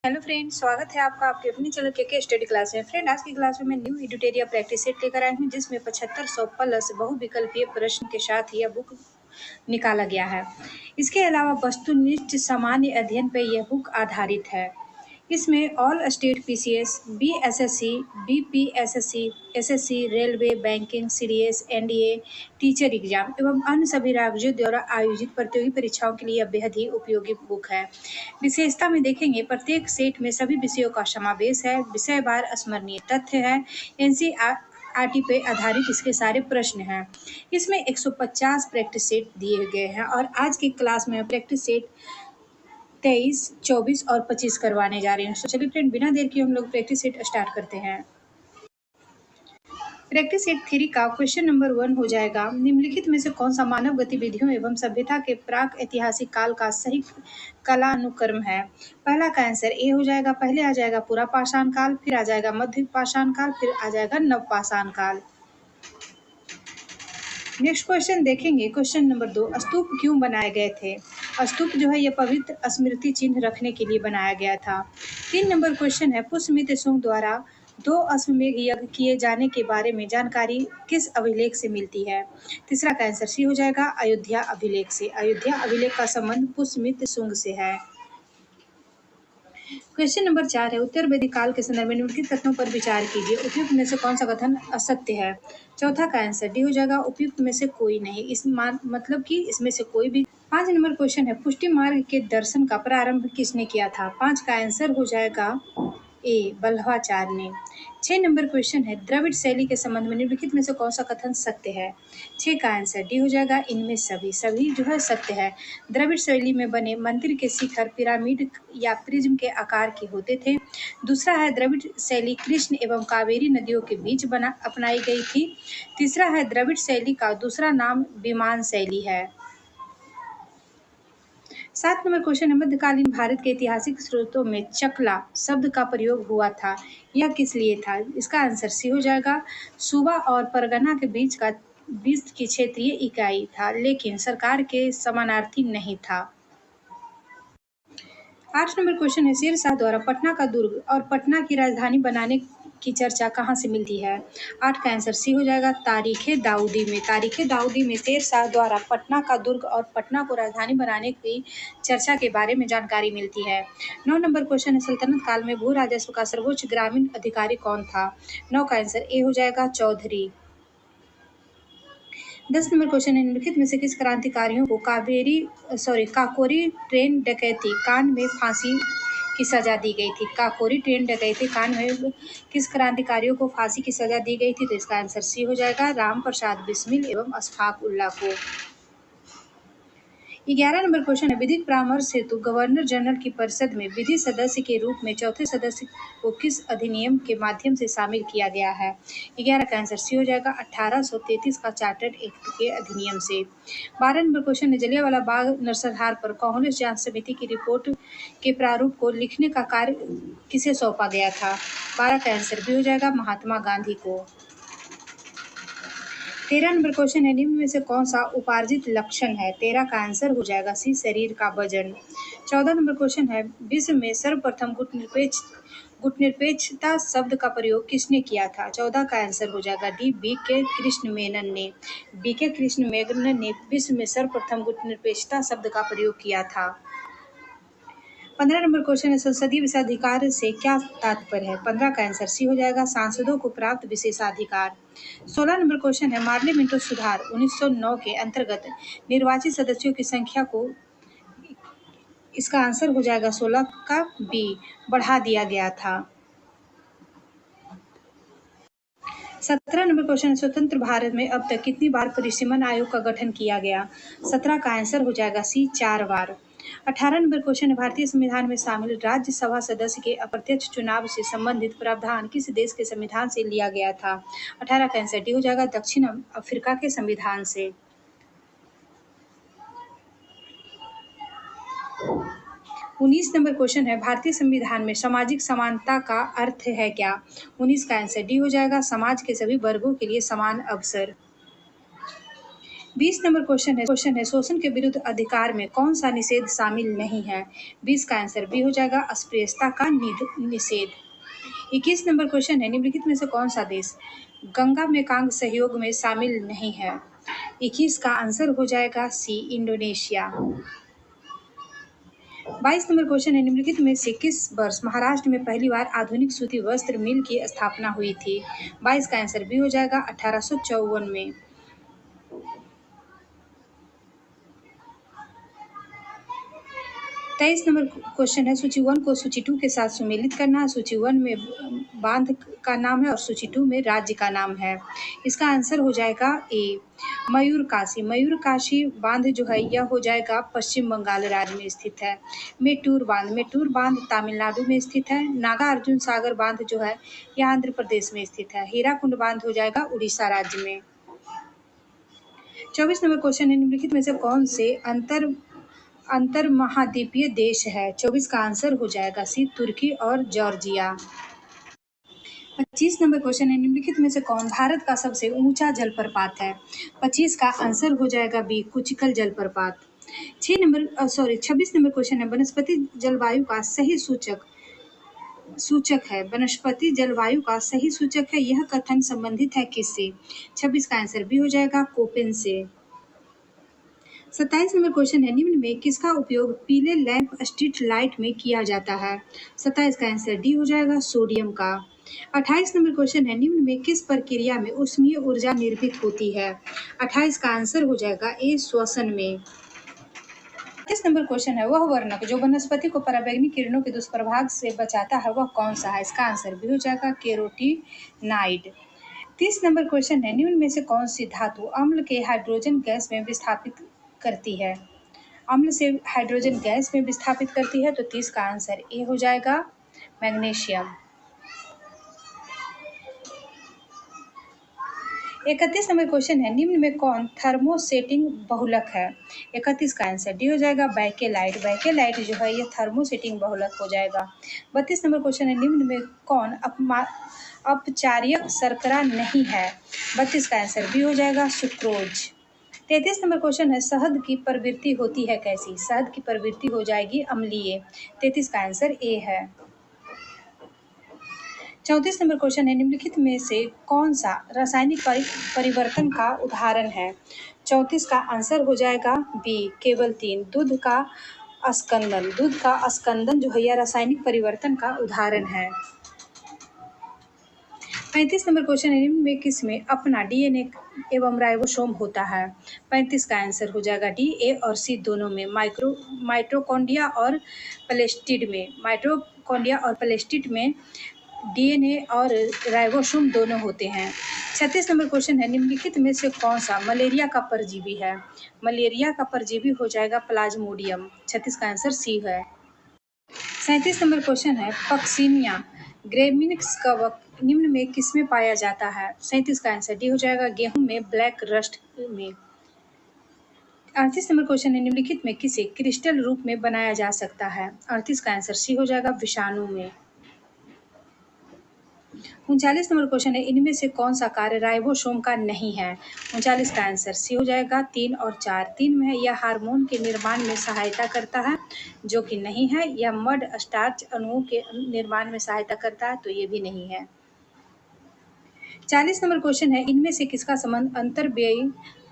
Hello friend, स्वागत है आपका आपके अपनी चैनल के स्टडी क्लास में। फ्रेंड, आज की क्लास में मैं न्यू एडिटोरियल प्रैक्टिस सेट लेकर आई हूँ, जिसमें 7500 प्लस बहुविकल्पीय प्रश्न के साथ यह बुक निकाला गया है। इसके अलावा वस्तुनिष्ठ सामान्य अध्ययन पर यह बुक आधारित है। इसमें all state PCS, BSSC, BPSSC, SSC, railway, banking, CDS, NDA, teacher exam एवं अन्य सभी राज्यों द्वारा आयोजित प्रतियोगी परीक्षाओं के लिए बेहद ही उपयोगी बुक है। विशेषता में देखेंगे, प्रत्येक सेट में सभी विषयों का समावेश है, विषयवार स्मरणीय तथ्य है, एनसीईआरटी पे आधारित इसके सारे प्रश्न हैं। इसमें 150 प्रैक्टिस सेट दिए गए हैं और आज की क्लास में प्रैक्टिस सेट 23, 24 और 25 करवाने जा रहे हैं। तो चलिए फ्रेंड, बिना देर के हम लोग प्रैक्टिस सेट स्टार्ट करते हैं। प्रैक्टिस सेट 3 का क्वेश्चन नंबर 1 हो जाएगा, निम्नलिखित में से कौन सा मानव गतिविधियों एवं सभ्यता के प्राक ऐतिहासिक काल का सही कालानुक्रम है। पहला का आंसर ए हो जाएगा। पहले आ जाएगा पुरा पाषाण काल, फिर आ जाएगा मध्य पाषाण काल, फिर आ जाएगा नव पाषाण काल। नेक्स्ट क्वेश्चन देखेंगे, क्वेश्चन नंबर 2, स्तूप क्यों बनाए गए थे। स्तूप जो है यह पवित्र स्मृति चिन्ह रखने के लिए बनाया गया था। 3 नंबर क्वेश्चन है, पुष्यमित्र शुंग द्वारा 2 अश्वमेध यज्ञ किए जाने के बारे में जानकारी किस अभिलेख से मिलती है। तीसरा का आंसर सी हो जाएगा, अयोध्या अभिलेख से। अयोध्या अभिलेख का संबंध पुष्यमित्र शुंग से है। क्वेश्चन नंबर 4 है, उत्तर वैदिक काल के संदर्भ में निम्नलिखित कथनों पर विचार कीजिए। उपयुक्त में से कौन सा कथन असत्य है। चौथा का आंसर डी हो जाएगा, उपयुक्त में से कोई नहीं। इस मतलब कि इसमें से कोई भी। 5 नंबर क्वेश्चन है, पुष्टि मार्ग के दर्शन का प्रारंभ किसने किया था। 5 का आंसर हो जाएगा ए, बल्लभाचार्य ने। 6 नंबर क्वेश्चन है, द्रविड़ शैली के संबंध में निम्नलिखित में से कौन सा कथन सत्य है। 6 का आंसर डी हो जाएगा, इनमें सभी जो है सत्य है। द्रविड़ शैली में बने मंदिर के शिखर पिरामिड या प्रिज्म के आकार के होते थे। दूसरा है, द्रविड़ शैली कृष्ण एवं कावेरी नदियों के बीच अपनाई गई थी। तीसरा है, द्रविड़ शैली का दूसरा नाम विमान शैली है। 7 नंबर क्वेश्चन है, मध्यकालीन भारत के ऐतिहासिक स्रोतों में चकला शब्द का प्रयोग हुआ था, यह किस लिए था। इसका आंसर सी हो जाएगा, सूबा और परगना के बीच की क्षेत्रीय इकाई था, लेकिन सरकार के समानार्थी नहीं था। 8 नंबर क्वेश्चन है, शेर शाह द्वारा पटना का दुर्ग और पटना की राजधानी बनाने की चर्चा कहाँ से मिलती है। 8 का आंसर सी हो जाएगा, तारीखे दाऊदी में। तारीखे दाऊदी में शेर शाह द्वारा पटना का दुर्ग और पटना को राजधानी बनाने की चर्चा के बारे में जानकारी मिलती है। 9 नंबर क्वेश्चन है, सल्तनत काल में भू राजस्व का सर्वोच्च ग्रामीण अधिकारी कौन था। 9 का आंसर ए हो जाएगा, चौधरी। 10 नंबर क्वेश्चन है, निम्नलिखित में से किस क्रांतिकारियों को काकोरी ट्रेन डकैती कांड में फांसी की सजा दी गई थी। काकोरी ट्रेन डकैती कांड में किस क्रांतिकारियों को फांसी की सजा दी गई थी। तो इसका आंसर सी हो जाएगा, राम प्रसाद बिस्मिल एवं अशफाक उल्लाह को। 11 नंबर क्वेश्चन है, विधिक परामर्श हेतु गवर्नर जनरल की परिषद में विधि सदस्य के रूप में चौथे सदस्य को किस अधिनियम के माध्यम से शामिल किया गया है। 11 का आंसर सी हो जाएगा, 1833 का चार्टर्ड एक्ट के अधिनियम से। 12 नंबर क्वेश्चन है, जलियांवाला बाग नरसंहार पर कांग्रेस जांच समिति की रिपोर्ट के प्रारूप को लिखने का कार्य किसे सौंपा गया था। 12 का आंसर भी हो जाएगा, महात्मा गांधी को। 13 नंबर क्वेश्चन है, निम्न में से कौन सा उपार्जित लक्षण है। 13 का आंसर हो जाएगा सी, शरीर का वजन। 14 नंबर क्वेश्चन है, विश्व में सर्वप्रथम गुटनिरपेक्षता शब्द का प्रयोग किसने किया था। 14 का आंसर हो जाएगा डी, बी के कृष्ण मेनन ने। बी के कृष्ण मेनन ने विश्व में सर्वप्रथम गुटनिरपेक्षता शब्द का प्रयोग किया था। 15 नंबर क्वेश्चन है, संसदीय विशेषाधिकार से क्या तात्पर्य है। 15 का आंसर सी हो जाएगा, सांसदों को प्राप्त विशेषाधिकार। 16 नंबर क्वेश्चन है, पार्लियामेंट सुधार 1909 के अंतर्गत निर्वाचित सदस्यों की संख्या को, इसका आंसर हो जाएगा 16 का बी, बढ़ा दिया गया था। 17 नंबर क्वेश्चन, स्वतंत्र भारत में अब तक कितनी बार परिसीमन आयोग का गठन किया गया। 17 का आंसर हो जाएगा सी, 4 बार। 18 नंबर क्वेश्चन है, भारतीय संविधान में शामिल राज्यसभा सदस्य के अप्रत्यक्ष चुनाव से संबंधित प्रावधान किस देश के संविधान से लिया गया था। 18 का आंसर डी हो जाएगा, दक्षिण अफ्रीका के संविधान से। 19 नंबर क्वेश्चन है, भारतीय संविधान में सामाजिक समानता का अर्थ है क्या। 19 का आंसर डी हो जाएगा, समाज के सभी वर्गों के लिए समान अवसर। 20 नंबर क्वेश्चन है शोषण के विरुद्ध अधिकार में कौन सा निषेध शामिल नहीं है? 20 का आंसर बी हो जाएगा अस्पृश्यता का निषेध। 21 नंबर क्वेश्चन है निम्नलिखित में से कौन सा देश गंगा मेकांग सहयोग में शामिल नहीं है? 21 का आंसर हो जाएगा सी इंडोनेशिया। 22 नंबर क्वेश्चन है निम्नलिखित में से किस वर्ष महाराष्ट्र में पहली बार आधुनिक सूती वस्त्र मिल की स्थापना हुई थी? 22 का आंसर बी हो जाएगा 1854 में। 23 नंबर क्वेश्चन है सूची 1 को सूची 2 के साथ सुमेलित करना। सूची 1 में बांध का नाम है और सूची 2 में राज्य का नाम है। इसका आंसर हो जाएगा ए मयूरकाशी। मयूरकाशी बांध जो है यह हो जाएगा पश्चिम बंगाल राज्य में स्थित है। मेटूर बांध तमिलनाडु में स्थित है। नागा अर्जुन सागर बांध जो है यह आंध्र प्रदेश में स्थित है। हीराकुंड बांध हो जाएगा उड़ीसा राज्य में। 24 नंबर क्वेश्चन है निम्नलिखित में से कौन से अंतर महाद्वीपीय देश है? 24 का आंसर हो जाएगा सी तुर्की और जॉर्जिया। 25 नंबर क्वेश्चन है निम्नलिखित में से कौन भारत का सबसे ऊंचा जलप्रपात है? 25 का आंसर हो जाएगा बी कुचिकल जलप्रपात। 26 नंबर क्वेश्चन है वनस्पति जलवायु का सही सूचक है। वनस्पति जलवायु का सही सूचक है यह कथन संबंधित है किससे? 26 का आंसर बी हो जाएगा कोपेन से। 27 नंबर क्वेश्चन है निम्न में किसका उपयोग पीले लैंप स्ट्रीट लाइट में किया जाता है? 27 का आंसर डी हो जाएगा सोडियम का। 28 नंबर क्वेश्चन है निम्न में किस प्रक्रिया में ऊष्मीय ऊर्जा निर्मित होती है? 28 का आंसर हो जाएगा ए श्वसन में। 30 नंबर क्वेश्चन है वह वर्णक जो वनस्पति को पराबैंगनी किरणों के दुष्प्रभाव से बचाता है वह कौन सा है? इसका आंसर भी हो जाएगा कैरोटीनाइड। 30 नंबर क्वेश्चन है निम्न में से कौन सी धातु अम्ल के हाइड्रोजन गैस में विस्थापित करती है? अम्ल से हाइड्रोजन गैस में विस्थापित करती है तो 30 का आंसर ए हो जाएगा मैग्नीशियम। 31 नंबर क्वेश्चन है निम्न में कौन थर्मोसेटिंग बहुलक है? 31 का आंसर डी हो जाएगा बैकेलाइट जो है ये थर्मोसेटिंग बहुलक हो जाएगा। 32 नंबर क्वेश्चन है निम्न में कौन अपचार्यक शर्करा नहीं है? 32 का आंसर बी हो जाएगा सुक्रोज। 33 नंबर क्वेश्चन है शहद की प्रवृत्ति होती है कैसी? शहद की प्रवृत्ति हो जाएगी अम्लीय। 33 का आंसर ए है। 34 नंबर क्वेश्चन है निम्नलिखित में से कौन सा रासायनिक परिवर्तन का उदाहरण है? 34 का आंसर हो जाएगा बी केवल 3 दूध का अस्कंदन जो है यह रासायनिक परिवर्तन का उदाहरण है। 35 नंबर क्वेश्चन है निम्न में किसमें अपना डीएनए एवं राइबोसोम होता है? 35 का आंसर हो जाएगा डी ए और सी दोनों में माइटोकॉन्ड्रिया और प्लेस्टिड में डीएनए और राइबोसोम दोनों होते हैं। 36 नंबर क्वेश्चन है निम्नलिखित में से कौन सा मलेरिया का परजीवी है? मलेरिया का परजीवी हो जाएगा प्लाज्मोडियम। 36 का आंसर सी है। 37 नंबर क्वेश्चन है पक्सिनिया ग्रेमिनिक्स कवक निम्न में किसमें पाया जाता है? 37 का आंसर डी हो जाएगा गेहूं में ब्लैक रस्ट में। 38 नंबर क्वेश्चन है निम्नलिखित में किसे क्रिस्टल रूप में बनाया जा सकता है? 38 का आंसर सी हो जाएगा विषाणु में। 39 नंबर क्वेश्चन है इनमें से कौन सा कार्य राइबोसोम का नहीं है? 39 का आंसर सी हो जाएगा 3 और 4। 3 में यह हार्मोन के निर्माण में सहायता करता है जो कि नहीं है। यह मड स्टार्च अणुओं के निर्माण में सहायता करता है तो ये भी नहीं है। 40 नंबर क्वेश्चन है इनमें से किसका संबंध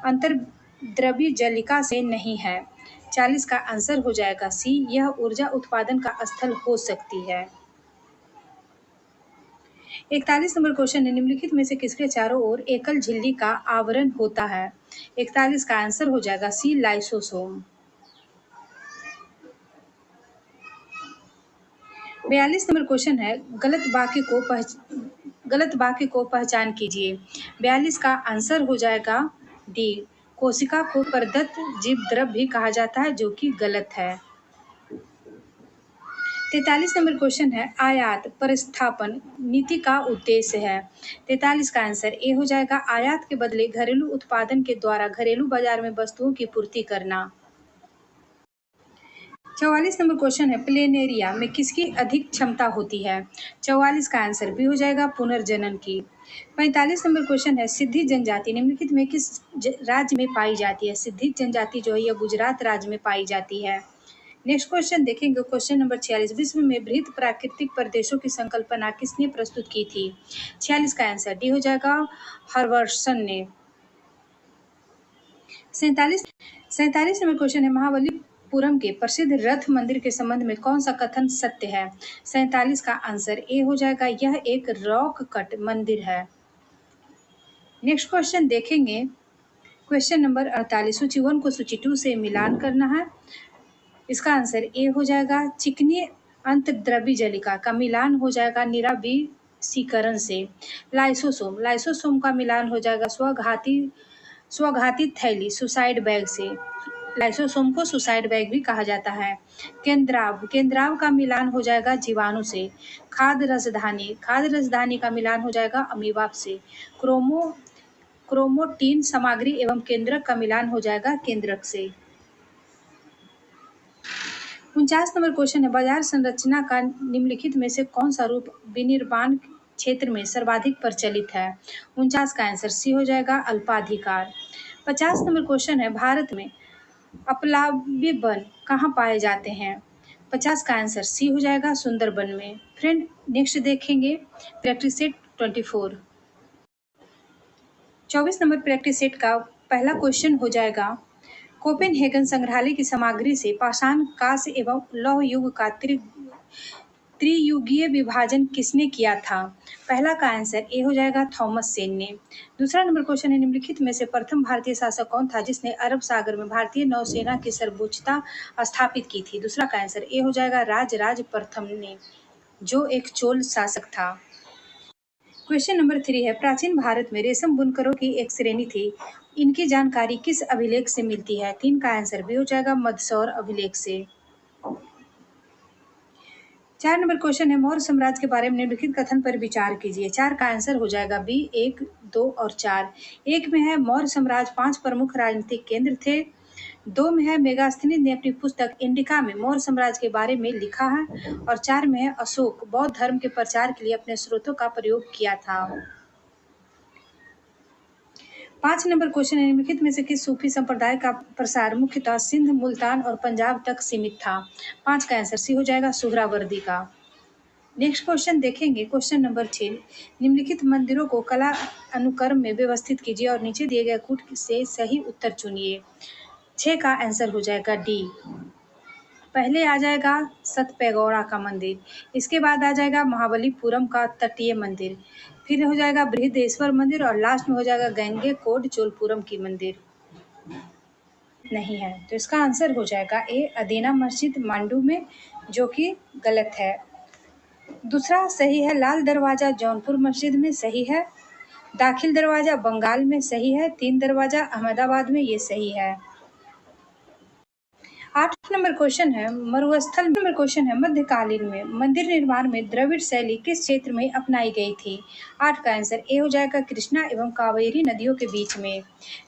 अंतर्द्रव्य जलिका से नहीं है? 40 का आंसर हो जाएगा सी यह ऊर्जा उत्पादन का स्थल हो सकती है। 41 नंबर क्वेश्चन है निम्नलिखित में से किसके चारों ओर एकल झिल्ली का आवरण होता है? 41 का आंसर हो जाएगा सी लाइसोसोम। 42 नंबर क्वेश्चन है गलत वाक्य को पहचान कीजिए। 42 का आंसर हो जाएगा डी कोशिका को प्रदत्त जीवद्रव भी कहा जाता है जो कि गलत है। 43 नंबर क्वेश्चन है आयात प्रतिस्थापन नीति का उद्देश्य है। 43 का आंसर ए हो जाएगा आयात के बदले घरेलू उत्पादन के द्वारा घरेलू बाजार में वस्तुओं की पूर्ति करना। 44 नंबर क्वेश्चन है, प्लेनेरिया में किसकी अधिक क्षमता होती है? 44 का आंसर भी हो जाएगा पुनर्जनन की। 45 नंबर क्वेश्चन है, सिद्धि जनजाति निम्नलिखित में किस राज्य में पाई जाती है? सिद्धि जनजाति जो है यह गुजरात राज्य में पाई जाती है। नेक्स्ट क्वेश्चन देखेंगे, क्वेश्चन नंबर 46, विश्व में बृहद प्राकृतिक प्रदेशों की संकल्पना किसने प्रस्तुत की थी? 46 का आंसर डी हो जाएगा हर्वर्सन ने। 47 नंबर क्वेश्चन है, महाबलीपुरम के प्रसिद्ध रथ मंदिर के संबंध में कौन सा कथन सत्य है? 47 का आंसर ए हो जाएगा, यह एक रॉक कट मंदिर है। नेक्स्ट क्वेश्चन देखेंगे, क्वेश्चन नंबर 48, सूची 1 को सूची 2 से मिलान करना है। इसका आंसर ए हो जाएगा, चिकनी अंतर्द्रव्य जलिका का मिलान हो जाएगा निरावीसीकरण से। लाइसोसोम का मिलान हो जाएगा स्वघाती थैली सुसाइड बैग से। लाइसोसोम को सुसाइड बैग भी कहा जाता है। केंद्राव का मिलान हो जाएगा जीवाणु से। खाद्य रसधानी का मिलान हो जाएगा अमीबा से। क्रोमोटीन सामग्री एवं केंद्रक का मिलान हो जाएगा केंद्रक से। 49 नंबर क्वेश्चन है, बाजार संरचना का निम्नलिखित में से कौन सा रूप विनिर्माण क्षेत्र में सर्वाधिक प्रचलित है? 49 का आंसर सी हो जाएगा अल्पाधिकार। 50 नंबर क्वेश्चन है, भारत में अपलाव्य वन कहाँ पाए जाते हैं? 50 का आंसर सी हो जाएगा सुंदरबन में। फ्रेंड नेक्स्ट देखेंगे practice set 24। 24 number practice set का पहला क्वेश्चन हो जाएगा, कोपेनहेगन संग्रहालय की सामग्री से पाषाण कांस्य एवं लौह युग का त्रियुगीय विभाजन किसने किया था? पहला का आंसर ए हो जाएगा थॉमस सेन ने। दूसरा नंबर क्वेश्चन है, निम्नलिखित में से प्रथम भारतीय शासक कौन था जिसने अरब सागर में भारतीय नौसेना की सर्वोच्चता स्थापित की थी? दूसरा का आंसर ए हो जाएगा राजराज प्रथम ने, जो एक चोल शासक था। क्वेश्चन नंबर 3 है, प्राचीन भारत में रेशम बुनकरों की एक श्रेणी थी, इनकी जानकारी किस अभिलेख से मिलती है? 3 का आंसर भी हो जाएगा मदसौर अभिलेख से। 4 नंबर क्वेश्चन है, मौर्य साम्राज्य के बारे में निम्नलिखित कथन पर विचार कीजिए। 4 का आंसर हो जाएगा बी 1, 2 और 4। 1 में है मौर्य साम्राज्य 5 प्रमुख राजनीतिक केंद्र थे। 2 में है मेगास्थनीज ने अपनी पुस्तक इंडिका में मौर्य साम्राज्य के बारे में लिखा है। और 4 में है अशोक बौद्ध धर्म के प्रचार के लिए अपने स्रोतों का प्रयोग किया था। 5 नंबर क्वेश्चन है, निम्नलिखित में से किस सूफी संप्रदाय का प्रसार मुख्यतः सिंध, मुल्तान और पंजाब तक सीमित था? 5 का आंसर सी हो जाएगा सुहरावर्दी का। नेक्स्ट क्वेश्चन देखेंगे, क्वेश्चन नंबर 6, निम्नलिखित मंदिरों को कला अनुक्रम में व्यवस्थित कीजिए और नीचे दिए गए कूट से सही उत्तर चुनिए। 6 का आंसर हो जाएगा डी। पहले आ जाएगा सतपेगौड़ा का मंदिर, इसके बाद आ जाएगा महाबलीपुरम का तटीय मंदिर, फिर हो जाएगा बृहदेश्वर मंदिर और लास्ट में हो जाएगा गंगेकोंड चोलपुरम की मंदिर। नहीं है तो इसका आंसर हो जाएगा ए अदीना मस्जिद मांडू में, जो कि गलत है। दूसरा सही है लाल दरवाजा जौनपुर मस्जिद में, सही है। दाखिल दरवाजा बंगाल में, सही है। 3 दरवाजा अहमदाबाद में, ये सही है। 8 नंबर क्वेश्चन है, मरुस्थल नंबर क्वेश्चन है, मध्यकालीन में मंदिर निर्माण में द्रविड़ शैली किस क्षेत्र में अपनाई गई थी? 8 का आंसर ए हो जाएगा कृष्णा एवं कावेरी नदियों के बीच में।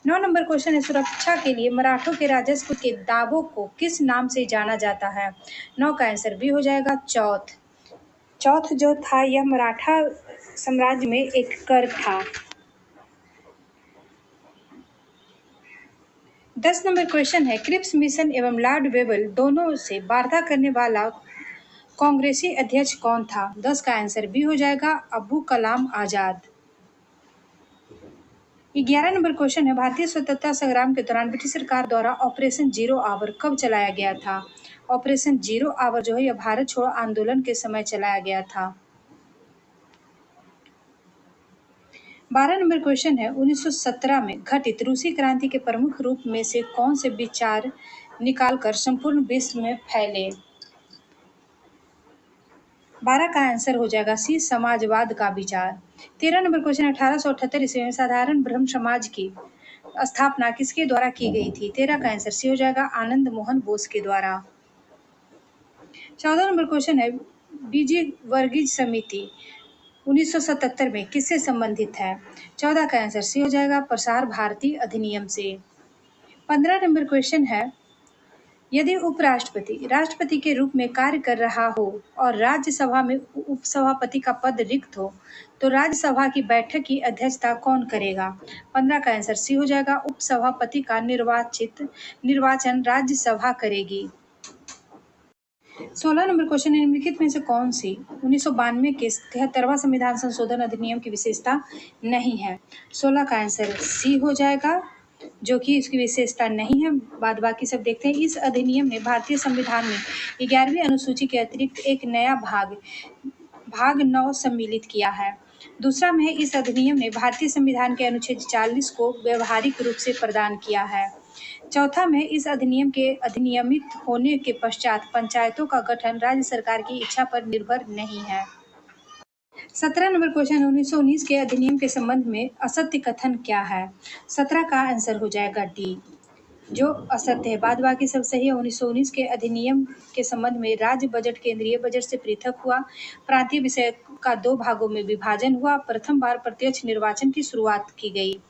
9 नंबर क्वेश्चन है, सुरक्षा के लिए मराठों के राजस्व के दावों को किस नाम से जाना जाता है? 9 का आंसर बी हो जाएगा चौथ जो था यह मराठा साम्राज्य में एक कर था। 10 नंबर क्वेश्चन है, क्रिप्स मिशन एवं लॉर्ड वेबल दोनों से वार्ता करने वाला कांग्रेसी अध्यक्ष कौन था? 10 का आंसर बी हो जाएगा अब्दुल कलाम आजाद। 11 नंबर क्वेश्चन है, भारतीय स्वतंत्रता संग्राम के दौरान ब्रिटिश सरकार द्वारा ऑपरेशन जीरो आवर कब चलाया गया था? ऑपरेशन जीरो आवर जो है यह भारत छोड़ो आंदोलन के समय चलाया गया था। 12 नंबर क्वेश्चन है, 1917 में घटित रूसी क्रांति के प्रमुख रूप में से कौन से विचार निकालकर संपूर्ण विश्व में फैले? 12 का आंसर हो जाएगा सी समाजवाद का विचार। 13 नंबर क्वेश्चन, 1878 ईस्वी में साधारण ब्रह्म समाज की स्थापना किसके द्वारा की गई थी? 13 का आंसर सी हो जाएगा आनंद मोहन बोस के द्वारा। 14 नंबर क्वेश्चन है, बीजी वर्गीय समिति 1977 में किससे संबंधित है? 14 का आंसर सी हो जाएगा प्रसार भारती अधिनियम से। 15 नंबर क्वेश्चन है, यदि उपराष्ट्रपति राष्ट्रपति के रूप में कार्य कर रहा हो और राज्यसभा में उपसभापति का पद रिक्त हो तो राज्यसभा की बैठक की अध्यक्षता कौन करेगा? 15 का आंसर सी हो जाएगा। उपसभापति का निर्वाचन राज्यसभा करेगी। 16 नंबर क्वेश्चन है, निम्नलिखित में से कौन सी 1992 के 73वां संविधान संशोधन अधिनियम की विशेषता नहीं है? 16 का आंसर सी हो जाएगा, जो कि इसकी विशेषता नहीं है। बाद बाकी सब देखते हैं। इस अधिनियम ने भारतीय संविधान में 11वीं अनुसूची के अतिरिक्त एक नया भाग 9 सम्मिलित किया है। दूसरा में इस अधिनियम ने भारतीय संविधान के अनुच्छेद 40 को व्यवहारिक रूप से प्रदान किया है। चौथा में इस अधिनियम के अधिनियमित होने के पश्चात पंचायतों का गठन राज्य सरकार की इच्छा पर निर्भर नहीं है। 17 नंबर क्वेश्चन, 1919 के अधिनियम के संबंध में असत्य कथन क्या है? 17 का आंसर हो जाएगा डी, जो असत्य है। बाद बाकी सब सही है। 1919 के अधिनियम के संबंध में राज्य बजट केंद्रीय बजट से पृथक हुआ, प्रांतीय विषय का 2 भागों में विभाजन हुआ, प्रथम बार प्रत्यक्ष निर्वाचन की शुरुआत की गई।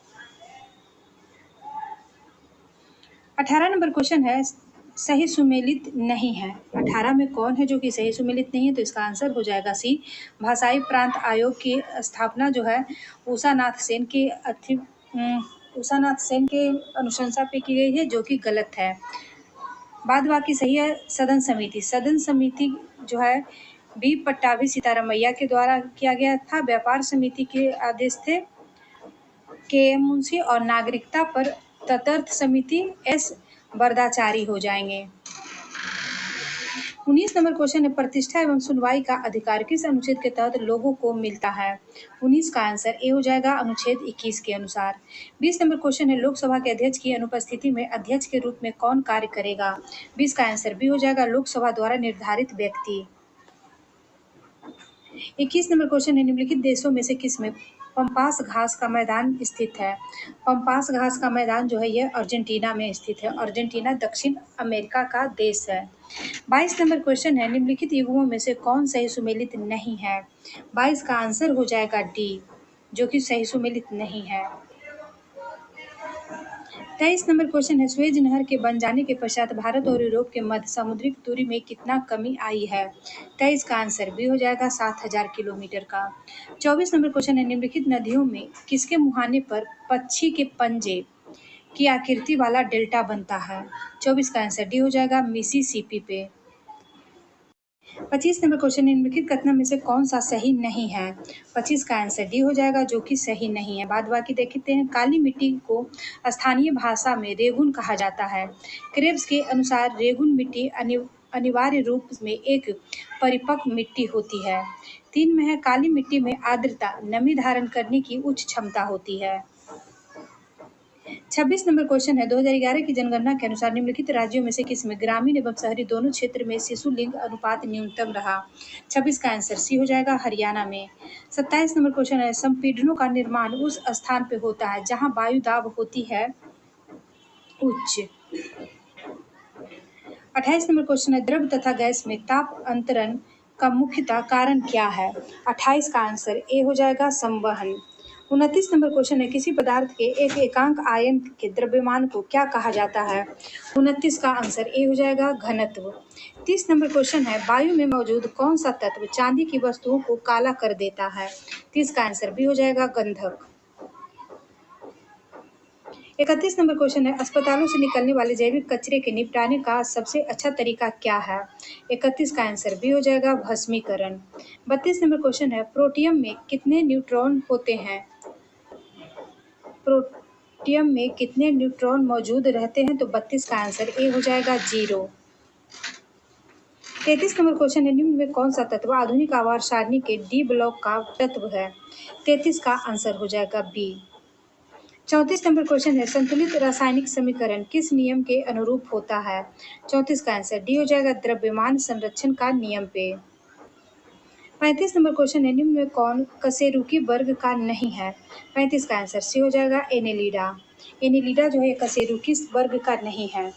18 नंबर क्वेश्चन है, सही सुमेलित नहीं है। 18 में कौन है जो कि सही सुमेलित नहीं है? तो इसका आंसर हो जाएगा सी, भाषाई प्रांत आयोग की स्थापना जो है उषा नाथ सेन के अनुशंसा पे की गई है, जो कि गलत है। बाद बाकी सही है। सदन समिति जो है बी पट्टाभी सीतारामैया के द्वारा किया गया था। व्यापार समिति के आदेश थे के मुंशी और नागरिकता पर तदर्थ समिति एस बरदाचारी हो जाएंगे। 19 नंबर क्वेश्चन है, प्रतिष्ठा एवं सुनवाई का अधिकार किस अनुच्छेद के तहत लोगों को मिलता है? 19 का आंसर ए हो जाएगा, अनुच्छेद 21 के अनुसार। 20 नंबर क्वेश्चन है, लोकसभा के अध्यक्ष की अनुपस्थिति में अध्यक्ष के रूप में कौन कार्य करेगा? 20 का आंसर बी हो जाएगा, लोकसभा द्वारा निर्धारित व्यक्ति। 21 नंबर क्वेश्चन है, निम्नलिखित देशों में से किस में पंपास घास का मैदान स्थित है? पंपास घास का मैदान जो है यह अर्जेंटीना में स्थित है। अर्जेंटीना दक्षिण अमेरिका का देश है। 22 नंबर क्वेश्चन है, निम्नलिखित युग्मों में से कौन सही सुमेलित नहीं है? 22 का आंसर हो जाएगा डी, जो कि सही सुमेलित नहीं है। 23 नंबर क्वेश्चन है, सुएज नहर के बन जाने के पश्चात भारत और यूरोप के मध्य समुद्रिक दूरी में कितना कमी आई है? 23 का आंसर बी हो जाएगा, 7000 किलोमीटर का। 24 नंबर क्वेश्चन है, निम्नलिखित नदियों में किसके मुहाने पर पक्षी के पंजे की आकृति वाला डेल्टा बनता है? 24 का आंसर डी हो जाएगा, मिसिसिपी पे। 25 नंबर क्वेश्चन, निम्नलिखित कथनों में से कौन सा सही नहीं है? 25 का आंसर डी हो जाएगा, जो कि सही नहीं है। बाद बाकी देखते हैं। काली मिट्टी को स्थानीय भाषा में रेगुन कहा जाता है। क्रेब्स के अनुसार रेगुन मिट्टी अनिवार्य रूप में एक परिपक्व मिट्टी होती है। 3 में है, काली मिट्टी में आर्द्रता नमी धारण करने की उच्च क्षमता होती है। 26 नंबर क्वेश्चन है, 2011 की जनगणना के अनुसार निम्नलिखित राज्यों में से किस में ग्रामीण एवं शहरी दोनों क्षेत्र में शिशु लिंग अनुपात न्यूनतम रहा? 26 का आंसर सी हो जाएगा, हरियाणा में। 27 नंबर क्वेश्चन है, संपीड़नों का निर्माण उस स्थान पे होता है जहां वायु दाब होती है उच्च। 28 नंबर क्वेश्चन है, द्रव तथा गैस में ताप अंतरण का मुख्यतः कारण क्या है? 28 का आंसर ए हो जाएगा, संवहन। 29 नंबर क्वेश्चन है, किसी पदार्थ के एक एकांक आयन के द्रव्यमान को क्या कहा जाता है? 29 का आंसर ए हो जाएगा, घनत्व। 30 नंबर क्वेश्चन है, वायु में मौजूद कौन सा तत्व चांदी की वस्तुओं को काला कर देता है? 30 का आंसर बी हो जाएगा, गंधक। 31 नंबर क्वेश्चन है, अस्पतालों से निकलने वाले जैविक कचरे के निपटाने का सबसे अच्छा तरीका क्या है? 31 का आंसर बी हो जाएगा, भस्मीकरण। 32 नंबर क्वेश्चन है, प्रोटियम में कितने न्यूट्रॉन होते हैं? प्रोटियम में कितने न्यूट्रॉन मौजूद रहते हैं? तो 32 का आंसर ए हो जाएगा, 0। 33 नंबर क्वेश्चन है, निम्न में कौन सा तत्व आधुनिक आहार सारणी के डी ब्लॉक का तत्व है? 33 का आंसर हो जाएगा, बी। 34 नंबर क्वेश्चन है, संतुलित रासायनिक समीकरण किस नियम के अनुरूप होता है? 34 का आंसर डी हो जाएगा, द्रव्यमान संरक्षण का नियम पे। 35 नंबर क्वेश्चन है, निम्न में कौन कशेरुकी वर्ग का नहीं है? 35 का आंसर सी हो जाएगा, एनेलिडा। एनेलिडा जो है कशेरुकी वर्ग का नहीं है।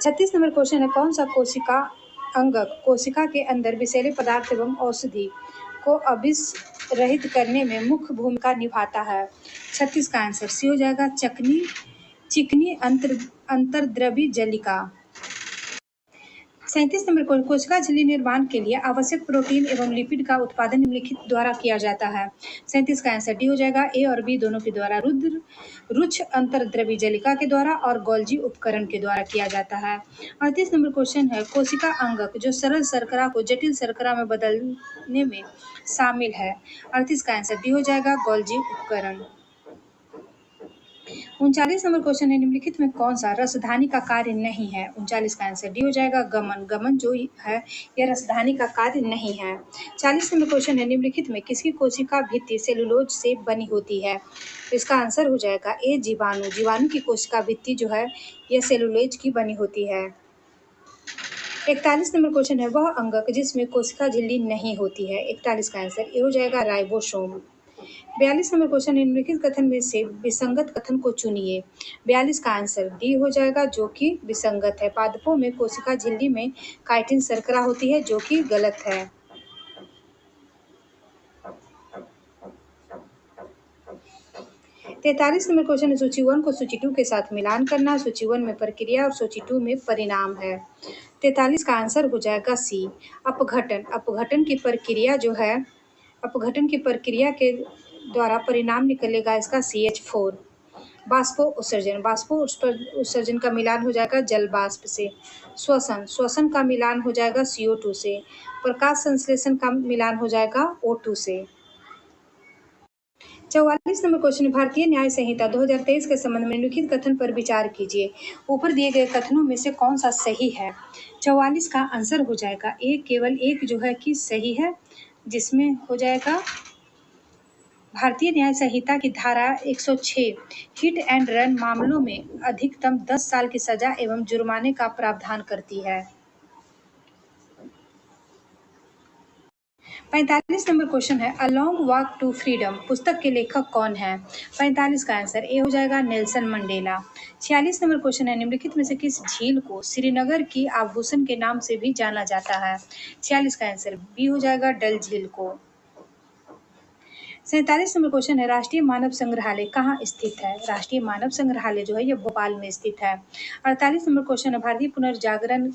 36 नंबर क्वेश्चन है, कौन सा कोशिका अंगक कोशिका के अंदर विषैले पदार्थ एवं औषधि को अविष रहित करने में मुख्य भूमिका निभाता है? 36 का आंसर सी हो जाएगा, चिकनी अंतर्द्रवी जलिका। 37 नंबर कोशिका झिल्ली निर्माण के लिए आवश्यक प्रोटीन एवं लिपिड का उत्पादन निम्नलिखित द्वारा किया जाता है। 37 का आंसर डी हो जाएगा, ए और बी दोनों के द्वारा, रुक्ष अंतर्द्रवी जलिका के द्वारा और गोल्जी उपकरण के द्वारा किया जाता है। 38 नंबर क्वेश्चन है, कोशिका अंगक जो सरल शर्करा को जटिल शर्करा में बदलने में शामिल है। 38 का आंसर डी हो जाएगा, गोल्जी उपकरण। 39 नंबर क्वेश्चन है, निम्नलिखित में कौन सा रसधानी का कार्य नहीं है। 39 का आंसर डी हो जाएगा, गमन। गमन जो है यह रसधानी का कार्य नहीं है। 40 नंबर क्वेश्चन है, निम्नलिखित में किसकी कोशिका भित्ति सेलुलोज से बनी होती है। तो इसका आंसर हो जाएगा ए, जीवाणु। जीवाणु की कोशिका भित्ति जो है यह सेलुलोज की बनी होती है। 41 नंबर क्वेश्चन है, वह अंगक जिसमें कोशिका झिल्ली नहीं होती है। 41 का आंसर ए हो जाएगा, राइबोसोम। 42 नंबर क्वेश्चन, निम्नलिखित कथन में से विसंगत कथन को चुनिए। 42 का आंसर डी हो जाएगा, जो कि विसंगत है। पादपों में कोशिका झिल्ली में काइटिन शर्करा होती है, जो कि गलत है। 43 नंबर क्वेश्चन है, सूची 1 को सूची 2 के साथ मिलान करना। सूची 1 में प्रक्रिया और सूची 2 में परिणाम है। 43 का आंसर हो जाएगा सी, अपघटन। अपघटन की प्रक्रिया जो है, अपघटन की प्रक्रिया के द्वारा परिणाम निकलेगा इसका CH4। बाष्पो उत्सर्जन, बाष्पो उत्सर्जन का मिलान हो जाएगा जल बाष्प से। श्वसन, श्वसन का मिलान हो जाएगा CO2 से। प्रकाश संश्लेषण का मिलान हो जाएगा O2 से। 44 नंबर क्वेश्चन, भारतीय न्याय संहिता 2023 के संबंध में निम्नलिखित कथन पर विचार कीजिए। ऊपर दिए गए कथनों में से कौन सा सही है। 44 का आंसर हो जाएगा ए, केवल एक जो है कि सही है, जिसमें हो जाएगा भारतीय न्याय संहिता की धारा 106 हिट एंड रन मामलों में अधिकतम 10 साल की सजा एवं जुर्माने का प्रावधान करती है। 45 नंबर क्वेश्चन है, a long walk to freedom पुस्तक के लेखक कौन है। 45 का आंसर ए हो जाएगा, नेल्सन मंडेला। 46 नंबर क्वेश्चन है, निम्नलिखित में से किस झील को श्रीनगर की आभूषण के नाम से भी जाना जाता है। 46 का आंसर बी हो जाएगा, डल झील को। 47 नंबर क्वेश्चन है, राष्ट्रीय मानव संग्रहालय कहाँ स्थित है। राष्ट्रीय मानव संग्रहालय जो है यह भोपाल में स्थित है। 48 नंबर क्वेश्चन है, भारतीय पुनर्जागरण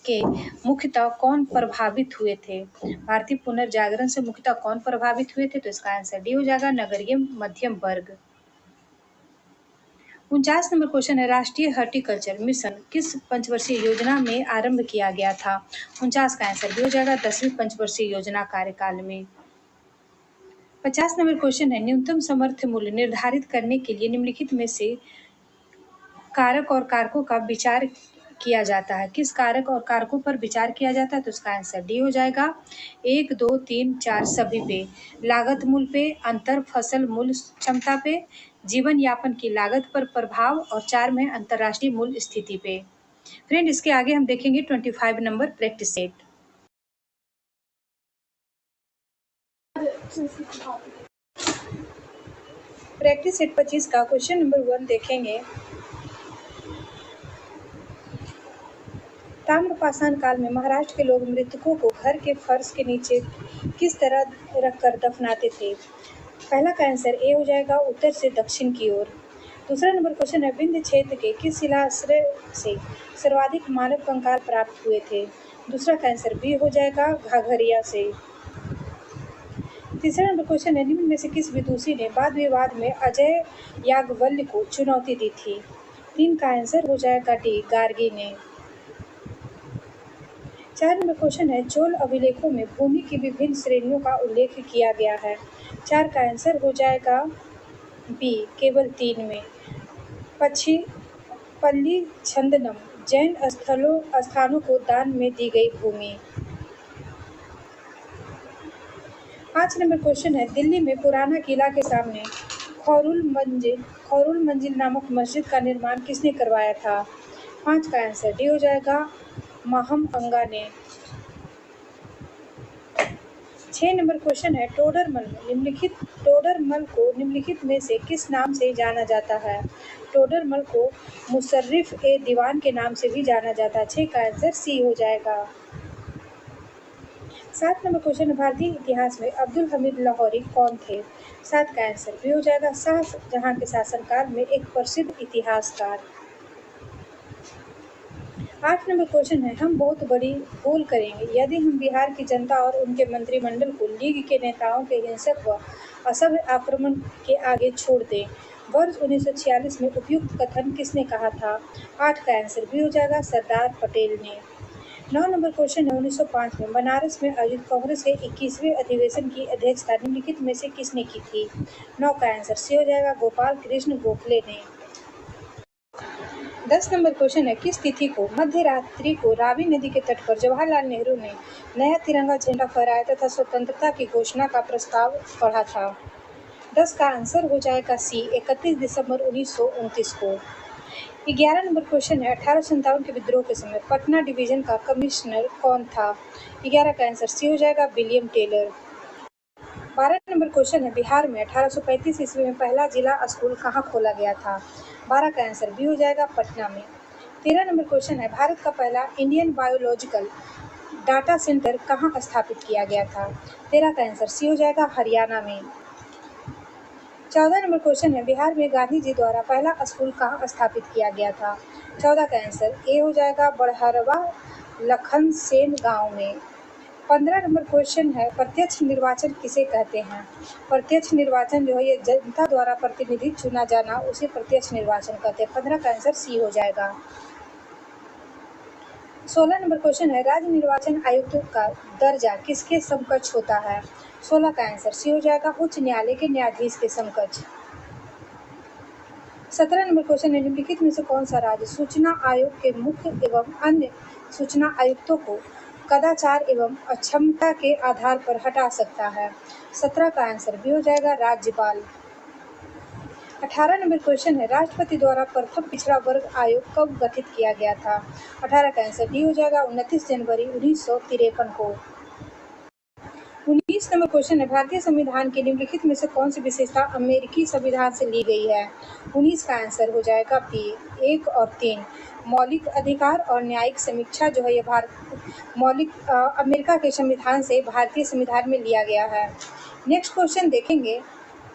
के मुख्यतः कौन प्रभावित हुए थे। भारतीय पुनर्जागरण से मुख्यतः कौन प्रभावित हुए थे। तो इसका आंसर डी हो जाएगा, नगरीय मध्यम वर्ग। 49 नंबर क्वेश्चन है, राष्ट्रीय हॉर्टिकल्चर मिशन किस पंचवर्षीय योजना में आरंभ किया गया था। 49 का आंसर डी हो जाएगा, 10वीं पंचवर्षीय योजना कार्यकाल में। 50 नंबर क्वेश्चन है, न्यूनतम समर्थन मूल्य निर्धारित करने के लिए निम्नलिखित में से कारक और कारकों का विचार किया जाता है। किस कारक और कारकों पर विचार किया जाता है। तो इसका आंसर डी हो जाएगा, 1, 2, 3, 4 सभी पे। लागत मूल्य पे, अंतर फसल मूल्य क्षमता पे, जीवन यापन की लागत पर प्रभाव, और 4 में अंतर्राष्ट्रीय मूल्य स्थिति पे। फ्रेंड, इसके आगे हम देखेंगे 25 number practice set. Practice set 25 का क्वेश्चन नंबर 1 देखेंगे। ताम्रपाषाण काल में महाराष्ट्र के लोग मृतकों को घर के फर्श के नीचे किस तरह रखकर दफनाते थे। पहला का आंसर ए हो जाएगा, उत्तर से दक्षिण की ओर। दूसरा नंबर क्वेश्चन है, विंध्य क्षेत्र के किस शिलाश्रय से सर्वाधिक मानव कंकाल प्राप्त हुए थे। दूसरा का आंसर बी हो जाएगा, घाघरिया से। तीसरा नंबर क्वेश्चन है, निम्न में से किस विदुषी ने वाद विवाद में अजय याज्ञवल्क्य को चुनौती दी थी। 3 का आंसर हो जाएगा डी, गार्गी ने। 4 नंबर क्वेश्चन है, चोल अभिलेखों में भूमि की विभिन्न श्रेणियों का उल्लेख किया गया है। 4 का आंसर हो जाएगा बी, केवल 3 में। पल्ली छंदनम जैन स्थानों को दान में दी गई भूमि। 5 नंबर क्वेश्चन है, दिल्ली में पुराना किला के सामने खौरुल मंजिल नामक मस्जिद का निर्माण किसने करवाया था। 5 का आंसर डी हो जाएगा, महम अंगा ने। 6 नंबर क्वेश्चन है, टोडरमल को निम्नलिखित में से किस नाम से जाना जाता है। टोडरमल को मुशर्रिफ ए दीवान के नाम से भी जाना जाता है। 6 का आंसर सी हो जाएगा। 7 नंबर क्वेश्चन है, भारतीय इतिहास में अब्दुल हमीद लाहौरी कौन थे? 7 का आंसर बी हो जाएगा, शाहजहां के शासनकाल में एक प्रसिद्ध इतिहासकार। 8 नंबर क्वेश्चन है, हम बहुत बड़ी भूल करेंगे यदि हम बिहार की जनता और उनके मंत्रिमंडल को लीग के नेताओं के हिंसक व असभ्य आक्रमण के आगे छोड़ दें। वर्ष 1946 में उपयुक्त कथन किसने कहा था? 8 का आंसर बी हो जाएगा, सरदार पटेल ने। 9 नंबर क्वेश्चन है, 1905 में बनारस में आयोजित कांग्रेस के 21वें अधिवेशन की अध्यक्षता निम्नलिखित में से किसने की थी? 9 का आंसर सी हो जाएगा, गोपाल कृष्ण गोखले ने। 10 नंबर क्वेश्चन है, किस तिथि को मध्य रात्रि को रावी नदी के तट पर जवाहरलाल नेहरू ने नया तिरंगा झंडा फहराया तथा स्वतंत्रता की घोषणा का प्रस्ताव पढ़ा था? 10 का आंसर हो जाएगा सी, 31 दिसंबर 1929 को। 11 नंबर क्वेश्चन है, 1857 के विद्रोह के समय पटना डिवीजन का कमिश्नर कौन था? 11 का आंसर सी हो जाएगा, विलियम टेलर। 12 नंबर क्वेश्चन है, बिहार में 1835 ईस्वी में पहला जिला स्कूल कहाँ खोला गया था? 12 का आंसर बी हो जाएगा, पटना में। 13 नंबर क्वेश्चन है, भारत का पहला इंडियन बायोलॉजिकल डाटा सेंटर कहाँ स्थापित किया गया था? 13 का आंसर सी हो जाएगा, हरियाणा में। 14 नंबर क्वेश्चन है, बिहार में गांधी जी द्वारा पहला स्कूल कहाँ स्थापित किया गया था? 14 का आंसर ए हो जाएगा, बड़हरवा लखन सेन गांव में। 15 नंबर क्वेश्चन है, प्रत्यक्ष निर्वाचन किसे कहते हैं? प्रत्यक्ष निर्वाचन जो है ये जनता द्वारा प्रतिनिधि चुना जाना, उसे प्रत्यक्ष निर्वाचन कहते हैं। 15 का आंसर सी हो जाएगा। 16 नंबर क्वेश्चन है, राज्य निर्वाचन आयुक्त का दर्जा किसके समकक्ष होता है? 16 का आंसर सी हो जाएगा, उच्च न्यायालय के न्यायाधीश के समकक्ष। 17 नंबर क्वेश्चन है, निम्नलिखित में से कौन सा राज्य सूचना आयोग के मुख्य एवं अन्य सूचना आयुक्तों को कदाचार एवं अक्षमता के आधार पर हटा सकता है? 17 का आंसर भी हो जाएगा, राज्यपाल। 18 नंबर क्वेश्चन है, राष्ट्रपति द्वारा प्रथम पिछड़ा वर्ग आयोग कब गठित किया गया था? 18 का आंसर डी हो जाएगा, 29 जनवरी 1953 को। 19 नंबर क्वेश्चन है, भारतीय संविधान की निम्नलिखित में से कौन सी विशेषता अमेरिकी संविधान से ली गई है? 19 का आंसर हो जाएगा बी, 1 और 3। मौलिक अधिकार और न्यायिक समीक्षा जो है ये अमेरिका के संविधान से भारतीय संविधान में लिया गया है। नेक्स्ट क्वेश्चन देखेंगे,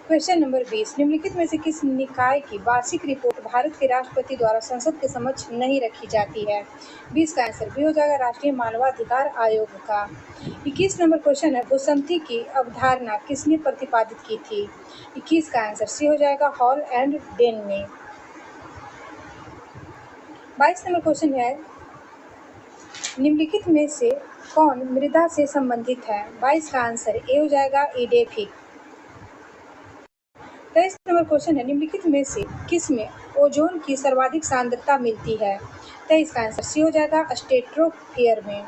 क्वेश्चन नंबर 20, निम्नलिखित में से किस निकाय की वार्षिक रिपोर्ट भारत के राष्ट्रपति द्वारा संसद के समक्ष नहीं रखी जाती है? 20 का आंसर भी हो जाएगा, राष्ट्रीय मानवाधिकार आयोग का। 21 नंबर क्वेश्चन है, भूसंधि की अवधारणा किसने प्रतिपादित की थी? 21 का आंसर सी हो जाएगा, हॉल एंड डेन ने। 22 नंबर क्वेश्चन है, निम्नलिखित में से कौन मृदा से संबंधित है? 22 का आंसर ए हो जाएगा, एडेफिक। 23 नंबर क्वेश्चन है, निम्नलिखित में से किसमें ओजोन की सर्वाधिक सांद्रता मिलती है? 23 का आंसर सी हो जाएगा, स्ट्रेटोस्फीयर में।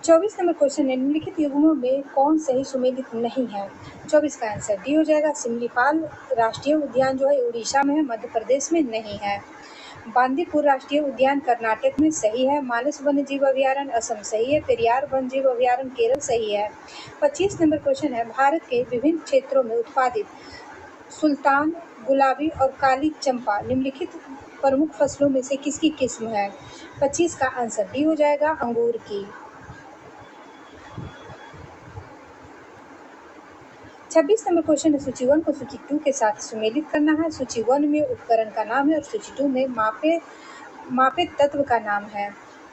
24 नंबर क्वेश्चन है, निम्नलिखित युग्मों में कौन सही सुमेलित नहीं है? 24 का आंसर डी हो जाएगा, सिमलीपाल राष्ट्रीय उद्यान जो है उड़ीसा में है, मध्य प्रदेश में नहीं है। बांदीपुर राष्ट्रीय उद्यान कर्नाटक में सही है। मानस वन्यजीव अभयारण्य असम सही है। पेरियार वन्यजीव अभयारण्य केरल सही है। 25 नंबर क्वेश्चन है, भारत के विभिन्न क्षेत्रों में उत्पादित सुल्तान, गुलाबी और काली चंपा निम्नलिखित प्रमुख फसलों में से किसकी किस्म है? 25 का आंसर डी हो जाएगा, अंगूर की। 26 नंबर क्वेश्चन है, सूची 1 को सूची 2 के साथ सुमेलित करना है। सूची 1 में उपकरण का नाम है और सूची 2 में मापे तत्व का नाम है।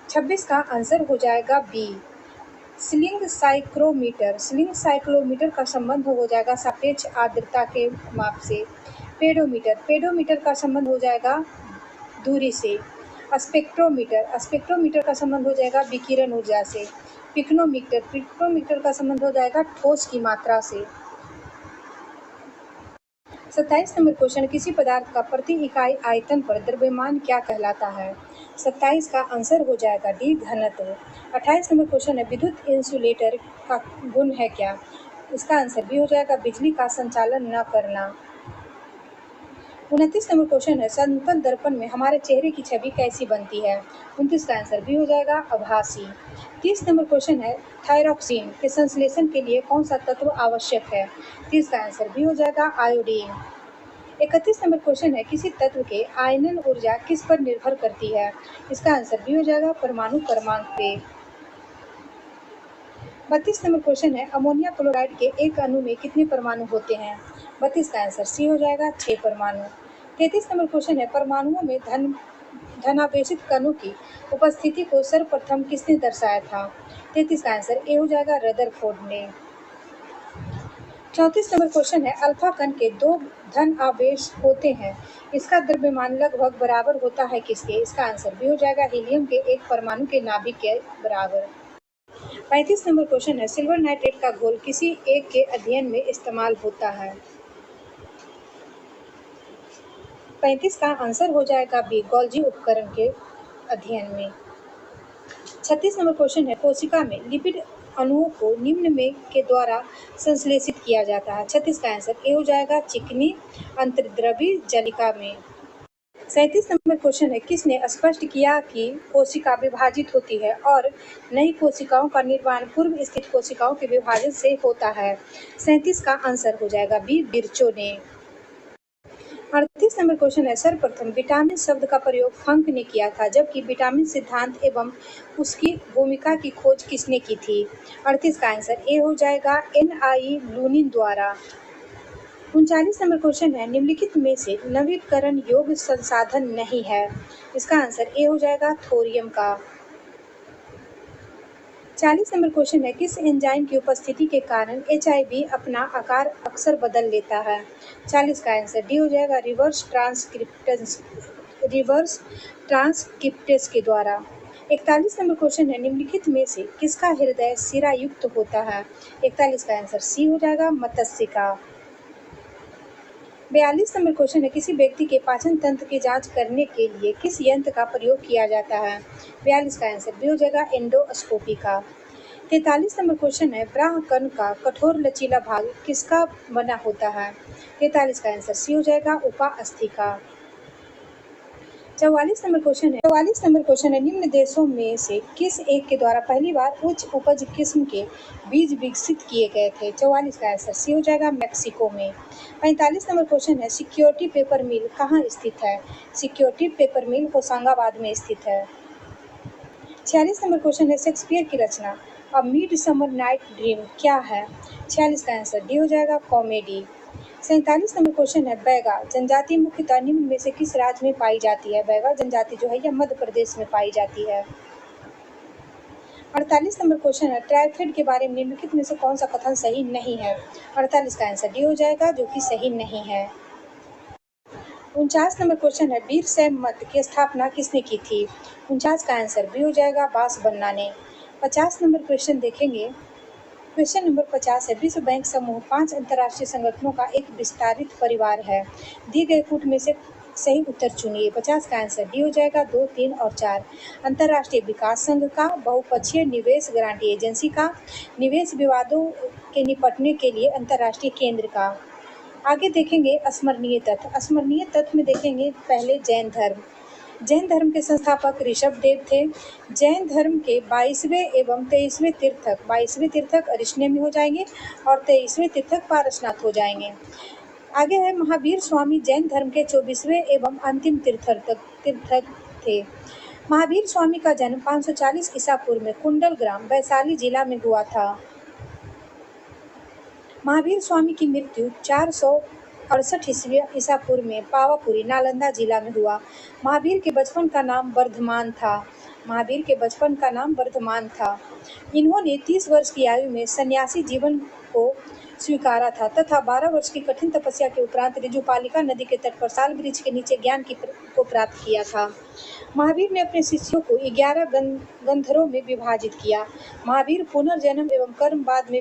26 का आंसर हो जाएगा B, sling psychrometer. Sling psychrometer का संबंध हो जाएगा सापेक्ष आर्द्रता के माप से। पेडोमीटर का संबंध हो जाएगा दूरी से। स्पेक्ट्रोमीटर का संबंध हो जाएगा विकिरण ऊर्जा से। पिक्नोमीटर का संबंध हो जाएगा ठोस की मात्रा से। 27 नंबर क्वेश्चन, किसी पदार्थ का प्रति इकाई आयतन पर द्रव्यमान क्या कहलाता है? 27 का आंसर हो जाएगा डी, घनत्व। 28 नंबर क्वेश्चन है, विद्युत इंसुलेटर का गुण है क्या? इसका आंसर भी हो जाएगा, बिजली का संचालन न करना। 29 नंबर क्वेश्चन है, समतल दर्पण में हमारे चेहरे की छवि कैसी बनती है? 29 का आंसर भी हो जाएगा, आभासी। 30 नंबर क्वेश्चन है, थायरॉक्सिन के संश्लेषण के लिए कौन सा तत्व आवश्यक है? 30 का आंसर भी हो जाएगा, आयोडीन। 31 नंबर क्वेश्चन है, किसी तत्व के आयनन ऊर्जा किस पर निर्भर करती है? इसका आंसर भी हो जाएगा, परमाणु क्रमांक पे। 32 नंबर क्वेश्चन है, अमोनिया क्लोराइड के एक अणु में कितने परमाणु होते हैं? 32 का आंसर सी हो जाएगा, 6 परमाणु। 33 नंबर क्वेश्चन है, परमाणुओं में धनावेशित कणों की उपस्थिति को सर्वप्रथम किसने दर्शाया था? 33 का आंसर ए हो जाएगा, रदरफोर्ड ने। 34 नंबर क्वेश्चन है, अल्फा कण के 2 धन आवेश होते हैं, इसका द्रव्यमान लगभग बराबर होता है किसके? इसका आंसर बी हो जाएगा, हीलियम के एक परमाणु के नाभिक के बराबर। 35 नंबर क्वेश्चन है, सिल्वर नाइट्रेट का घोल किसी एक के अध्ययन में इस्तेमाल होता है? 35 का आंसर हो जाएगा बी, गोल्जी उपकरण के अध्ययन में। 36 नंबर क्वेश्चन है, कोशिका में लिपिड अणुओं को निम्न में के द्वारा संश्लेषित किया जाता है? 36 का आंसर ए हो जाएगा, चिकनी अंतर्द्रवी जलिका में। 37 नंबर क्वेश्चन है, किसने स्पष्ट किया कि कोशिका विभाजित होती है और नई कोशिकाओं का निर्माण पूर्व स्थित कोशिकाओं के विभाजन से होता है? 37 का आंसर हो जाएगा बी, बिर्चो ने। 38 नंबर क्वेश्चन है, सर्वप्रथम विटामिन शब्द का प्रयोग फंक ने किया था, जबकि विटामिन सिद्धांत एवं उसकी भूमिका की खोज किसने की थी? 38 का आंसर ए हो जाएगा, NI लूनिन द्वारा। 39 नंबर क्वेश्चन है, निम्नलिखित में से नवीकरण योग्य संसाधन नहीं है? इसका आंसर ए हो जाएगा, थोरियम का। 40 नंबर क्वेश्चन है, किस एंजाइम की उपस्थिति के कारण HIV अपना आकार अक्सर बदल लेता है? 40 का आंसर डी हो जाएगा, रिवर्स ट्रांसक्रिप्टेज के द्वारा। 41 नंबर क्वेश्चन है, निम्नलिखित में से किसका हृदय सिरा युक्त होता है? 41 का आंसर सी हो जाएगा, मत्स्य का। 42 नंबर क्वेश्चन है, किसी व्यक्ति के पाचन तंत्र की जांच करने के लिए किस यंत्र का प्रयोग किया जाता है? 42 का आंसर बी हो जाएगा, एंडोस्कोपी का। 43 नंबर क्वेश्चन है, ब्राह कण का कठोर लचीला भाग किसका बना होता है? 43 का आंसर सी हो जाएगा, उपास्थि का। 44 नंबर क्वेश्चन है, निम्न देशों में से किस एक के द्वारा पहली बार उच्च उपज किस्म के बीज विकसित किए गए थे? 44 का आंसर सी हो जाएगा, मैक्सिको में। 45 नंबर क्वेश्चन है, सिक्योरिटी पेपर मिल कहाँ स्थित है? सिक्योरिटी पेपर मिल होशंगाबाद में स्थित है। 46 नंबर क्वेश्चन है, शेक्सपियर की रचना अ मिडसमर नाइट ड्रीम क्या है? 46 का आंसर डी हो जाएगा, कॉमेडी। 47 नंबर क्वेश्चन है, बैगा जनजाति मुख्यतः निम्न में से किस राज्य में पाई जाती है? बैगा जनजाति जो है यह मध्य प्रदेश में पाई जाती है। 48 नंबर क्वेश्चन है, ट्राइफेड के बारे में निम्नलिखित में से कौन सा कथन सही नहीं है? 48 का आंसर डी हो जाएगा, जो कि सही नहीं है। 49 नंबर क्वेश्चन है, वीर शैव मठ की स्थापना किसने की थी? 49 का आंसर बी हो जाएगा, बासबन्ना ने। 50 नंबर क्वेश्चन देखेंगे, क्वेश्चन नंबर 50 है, विश्व बैंक समूह 5 अंतर्राष्ट्रीय संगठनों का एक विस्तारित परिवार है, दिए गए कूट में से सही उत्तर चुनिए। 50 का आंसर डी हो जाएगा, 2, 3 और 4। अंतर्राष्ट्रीय विकास संघ का, बहुपक्षीय निवेश गारंटी एजेंसी का, निवेश विवादों के निपटने के लिए अंतर्राष्ट्रीय केंद्र का। आगे देखेंगे स्मरणीय तथ्य। स्मरणीय तथ्य में देखेंगे पहले जैन धर्म। जैन धर्म के संस्थापक ऋषभ देव थे। जैन धर्म के 22वें एवं 23वें तीर्थक, 22वें तीर्थक अरिष्णे में हो जाएंगे और 23वें तीर्थक पारसनाथ हो जाएंगे। आगे है महावीर स्वामी जैन धर्म के 24वें एवं अंतिम तीर्थक थे। महावीर स्वामी का जन्म 540 ईसा पूर्व में कुंडल ग्राम वैशाली जिला में हुआ था। महावीर स्वामी की मृत्यु 468 ईसा पूर्व में पावापुरी नालंदा जिला में हुआ। महावीर के बचपन का नाम वर्धमान था। महावीर के बचपन का नाम वर्धमान था। इन्होंने 30 वर्ष की आयु में सन्यासी जीवन को स्वीकारा था तथा 12 वर्ष की कठिन तपस्या के उपरांत ऋजुपालिका नदी के तट पर साल वृक्ष के नीचे ज्ञान को प्राप्त किया था। महावीर ने अपने शिष्यों को 11 गंधरों में विभाजित किया। महावीर पुनर्जन्म एवं कर्मवाद में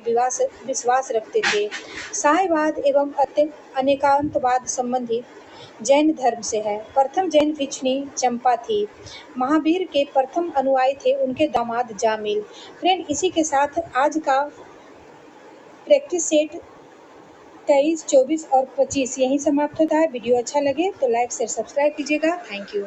विश्वास रखते थे। सायवाद एवं अनेकांतवाद संबंधित जैन धर्म से है। प्रथम जैन भिक्षुणी चंपा थी। महावीर के प्रथम अनुयायी थे उनके दामाद जामिल। फ्रेंड, इसी के साथ आज का प्रैक्टिस सेट 23, 24 और 25 यहीं समाप्त होता है। वीडियो अच्छा लगे तो लाइक शेयर सब्सक्राइब कीजिएगा। Thank you.